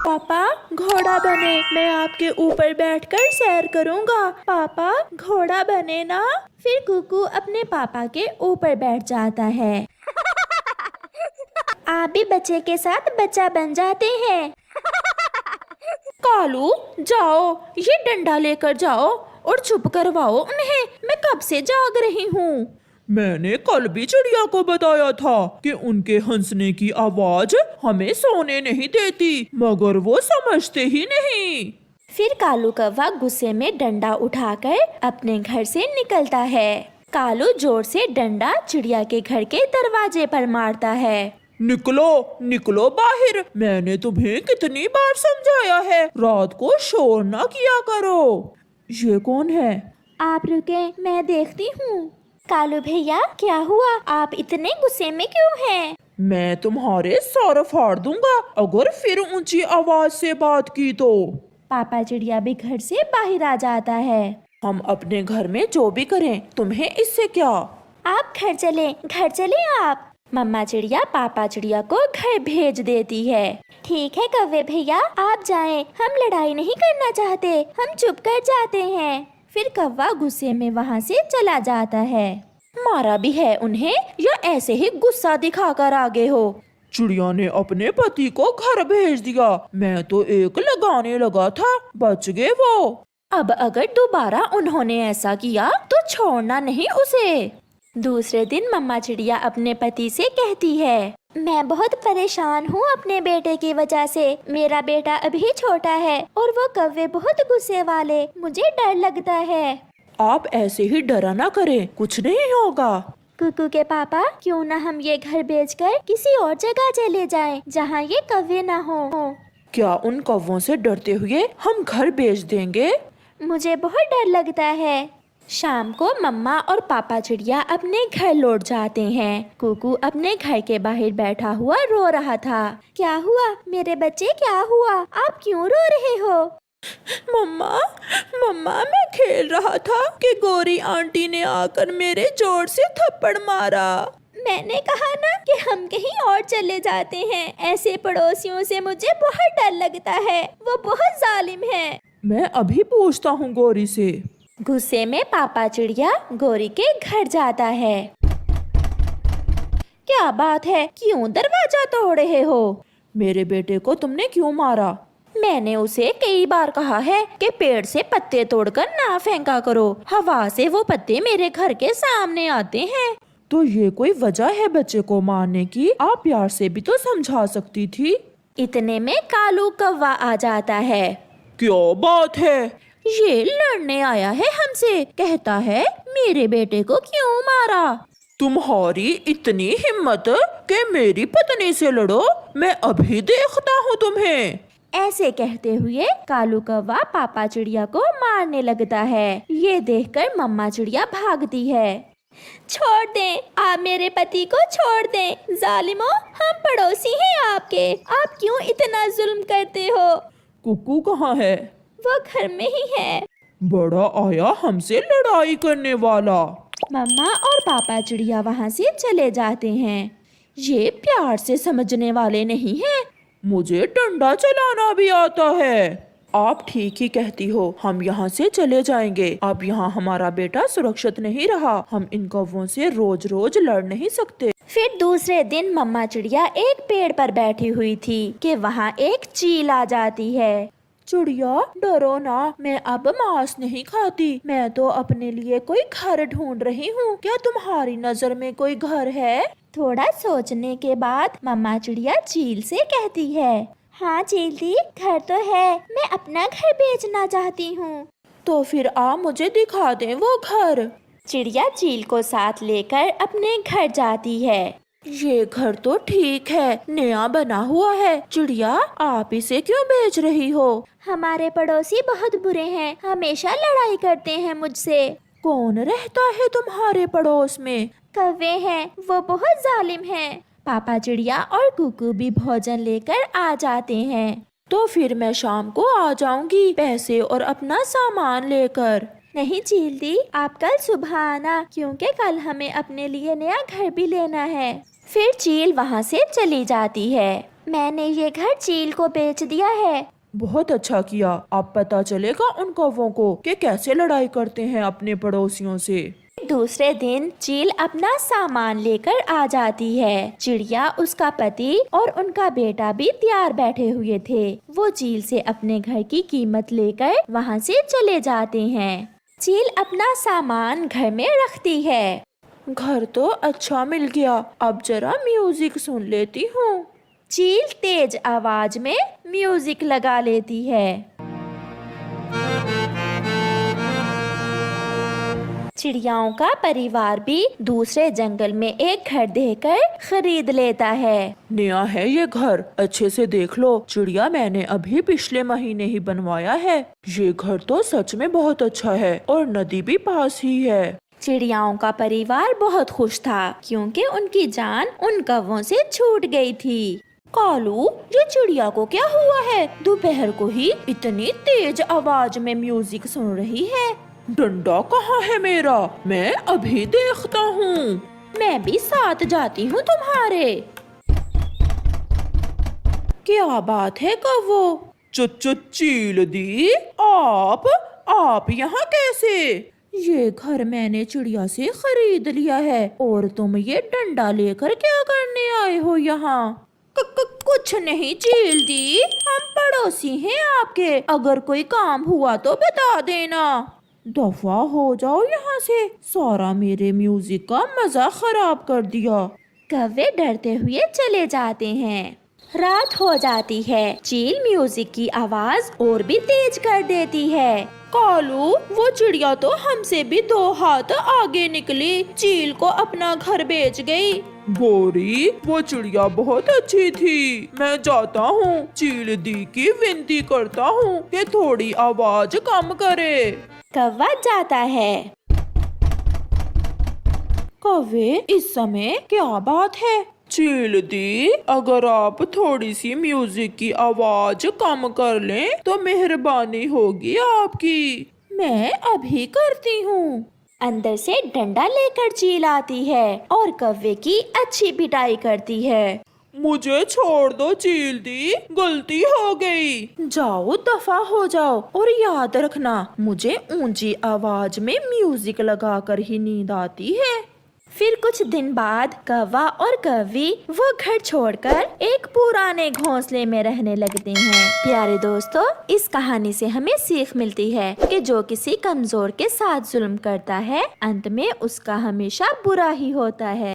पापा घोड़ा बने, मैं आपके ऊपर बैठकर सैर करूँगा। पापा घोड़ा बने ना। फिर कुकू अपने पापा के ऊपर बैठ जाता है। आप भी बच्चे के साथ बच्चा बन जाते हैं। कालू जाओ, ये डंडा लेकर जाओ और चुप करवाओ उन्हें, मैं कब से जाग रही हूँ। मैंने कल भी चिड़िया को बताया था कि उनके हंसने की आवाज हमें सोने नहीं देती, मगर वो समझते ही नहीं। फिर कालू कौवा गुस्से में डंडा उठाकर अपने घर से निकलता है। कालू जोर से डंडा चिड़िया के घर के दरवाजे पर मारता है। निकलो निकलो बाहर, मैंने तुम्हें कितनी बार समझाया है रात को शोर ना किया करो। ये कौन है? आप रुके, मैं देखती हूँ। कालू भैया क्या हुआ, आप इतने गुस्से में क्यों हैं? मैं तुम्हारे सर फाड़ दूंगा अगर फिर ऊंची आवाज से बात की तो। पापा चिड़िया भी घर से बाहर आ जाता है। हम अपने घर में जो भी करें तुम्हें इससे क्या? आप घर चले आप। मम्मा चिड़िया पापा चिड़िया को घर भेज देती है। ठीक है कौवे भैया, आप जाएं, हम लड़ाई नहीं करना चाहते, हम चुप कर जाते हैं। फिर कौवा गुस्से में वहाँ से चला जाता है। मारा भी है उन्हें या ऐसे ही गुस्सा दिखाकर आगे हो? चिड़िया ने अपने पति को घर भेज दिया, मैं तो एक लगाने लगा था, बच गए वो। अब अगर दोबारा उन्होंने ऐसा किया तो छोड़ना नहीं उसे। दूसरे दिन मम्मा चिड़िया अपने पति से कहती है, मैं बहुत परेशान हूँ अपने बेटे की वजह से। मेरा बेटा अभी छोटा है और वो कौवे बहुत गुस्से वाले, मुझे डर लगता है। आप ऐसे ही डरा ना करें, कुछ नहीं होगा। कुकू के पापा, क्यों ना हम ये घर बेचकर किसी और जगह चले जाएं, जहाँ ये कौवे ना हो। क्या उन कौवों से डरते हुए हम घर बेच देंगे? मुझे बहुत डर लगता है। शाम को मम्मा और पापा चिड़िया अपने घर लौट जाते हैं। कुकू अपने घर के बाहर बैठा हुआ रो रहा था। क्या हुआ मेरे बच्चे, क्या हुआ, आप क्यों रो रहे हो? मम्मा मैं खेल रहा था कि गौरी आंटी ने आकर मेरे जोर से थप्पड़ मारा। मैंने कहा ना कि हम कहीं और चले जाते हैं, ऐसे पड़ोसियों से मुझे बहुत डर लगता है, वो बहुत जालिम है। मैं अभी पूछता हूँ गौरी से। गुस्से में पापा चिड़िया गौरी के घर जाता है। क्या बात है, क्यों दरवाजा तोड़ रहे हो? मेरे बेटे को तुमने क्यों मारा? मैंने उसे कई बार कहा है कि पेड़ से पत्ते तोड़कर ना फेंका करो, हवा से वो पत्ते मेरे घर के सामने आते हैं। तो ये कोई वजह है बच्चे को मारने की? आप प्यार से भी तो समझा सकती थी। इतने में कालू कौवा आ जाता है। क्या बात है? ये लड़ने आया है हमसे, कहता है मेरे बेटे को क्यों मारा। तुम्हारी इतनी हिम्मत कि मेरी पत्नी से लड़ो, मैं अभी देखता हूँ तुम्हें। ऐसे कहते हुए कालू कौवा पापा चिड़िया को मारने लगता है। ये देखकर मम्मा चिड़िया भागती है। छोड़ दें, आप मेरे पति को छोड़ दें, जालिमों, हम पड़ोसी हैं आपके, आप क्यों इतना जुल्म करते हो? कुकू कहाँ है? वो घर में ही है। बड़ा आया हमसे लड़ाई करने वाला। मम्मा और पापा चिड़िया वहाँ से चले जाते हैं। ये प्यार से समझने वाले नहीं हैं। मुझे डंडा चलाना भी आता है। आप ठीक ही कहती हो, हम यहाँ से चले जाएंगे। अब यहाँ हमारा बेटा सुरक्षित नहीं रहा, हम इन कौवों से रोज रोज लड़ नहीं सकते। फिर दूसरे दिन मम्मा चिड़िया एक पेड़ पर बैठी हुई थी कि वहाँ एक चील आ जाती है। चिड़िया डरो ना, मैं अब मांस नहीं खाती, मैं तो अपने लिए कोई घर ढूंढ रही हूँ। क्या तुम्हारी नजर में कोई घर है? थोड़ा सोचने के बाद मम्मा चिड़िया चील से कहती है, हाँ चील दी, घर तो है, मैं अपना घर बेचना चाहती हूँ। तो फिर आ मुझे दिखा दे वो घर। चिड़िया चील को साथ लेकर अपने घर जाती है। ये घर तो ठीक है, नया बना हुआ है। चिड़िया आप इसे क्यों बेच रही हो? हमारे पड़ोसी बहुत बुरे हैं, हमेशा लड़ाई करते हैं मुझसे। कौन रहता है तुम्हारे पड़ोस में? कौवे हैं, वो बहुत जालिम हैं। पापा चिड़िया और कुकू भी भोजन लेकर आ जाते हैं। तो फिर मैं शाम को आ जाऊंगी, पैसे और अपना सामान लेकर। नहीं चील दी, आप कल सुबह आना, क्योंकि कल हमें अपने लिए नया घर भी लेना है। फिर चील वहाँ से चली जाती है। मैंने ये घर चील को बेच दिया है। बहुत अच्छा किया। अब पता चलेगा उन कौवों को कि कैसे लड़ाई करते हैं अपने पड़ोसियों से। दूसरे दिन चील अपना सामान लेकर आ जाती है। चिड़िया, उसका पति और उनका बेटा भी तैयार बैठे हुए थे। वो चील से अपने घर की कीमत लेकर वहाँ से चले जाते हैं। चील अपना सामान घर में रखती है। घर तो अच्छा मिल गया, अब जरा म्यूजिक सुन लेती हूँ। चील तेज आवाज में म्यूजिक लगा लेती है। चिड़ियाओं का परिवार भी दूसरे जंगल में एक घर देखकर खरीद लेता है। नया है ये घर, अच्छे से देख लो। चिड़िया, मैंने अभी पिछले महीने ही बनवाया है। ये घर तो सच में बहुत अच्छा है और नदी भी पास ही है। चिड़ियाओं का परिवार बहुत खुश था क्योंकि उनकी जान उन कौवों से छूट गई थी। कालू, ये चिड़िया को क्या हुआ है? दोपहर को ही इतनी तेज आवाज में म्यूजिक सुन रही है। डंडा कहाँ है मेरा? मैं अभी देखता हूँ। मैं भी साथ जाती हूँ तुम्हारे। क्या बात है कौवो? चील दी, आप यहाँ कैसे? ये घर मैंने चिड़िया से खरीद लिया है और तुम ये डंडा लेकर क्या करने आए हो यहाँ? कुछ नहीं चील दी, हम पड़ोसी हैं आपके। अगर कोई काम हुआ तो बता देना। दफा हो जाओ यहाँ से, सारा मेरे म्यूजिक का मजा खराब कर दिया। कौवे डरते हुए चले जाते हैं। रात हो जाती है। चील म्यूजिक की आवाज और भी तेज कर देती है। कालू, वो चिड़िया तो हमसे भी 2 हाथ आगे निकली, चील को अपना घर बेच गई। गोरी, वो चिड़िया बहुत अच्छी थी। मैं जाता हूँ, चील दी की विनती करता हूँ कि थोड़ी आवाज कम करे। कौवा जाता है। कौवे, इस समय क्या बात है? चील दी, अगर आप थोड़ी सी म्यूजिक की आवाज कम कर लें तो मेहरबानी होगी आपकी। मैं अभी करती हूँ। अंदर से डंडा लेकर चील आती है और कौवे की अच्छी पिटाई करती है। मुझे छोड़ दो चील दी, गलती हो गई। जाओ, दफा हो जाओ और याद रखना, मुझे ऊंची आवाज में म्यूजिक लगाकर ही नींद आती है। फिर कुछ दिन बाद कौवा और कौवी वो घर छोड़कर एक पुराने घोंसले में रहने लगते हैं। प्यारे दोस्तों, इस कहानी से हमें सीख मिलती है कि जो किसी कमजोर के साथ जुल्म करता है, अंत में उसका हमेशा बुरा ही होता है।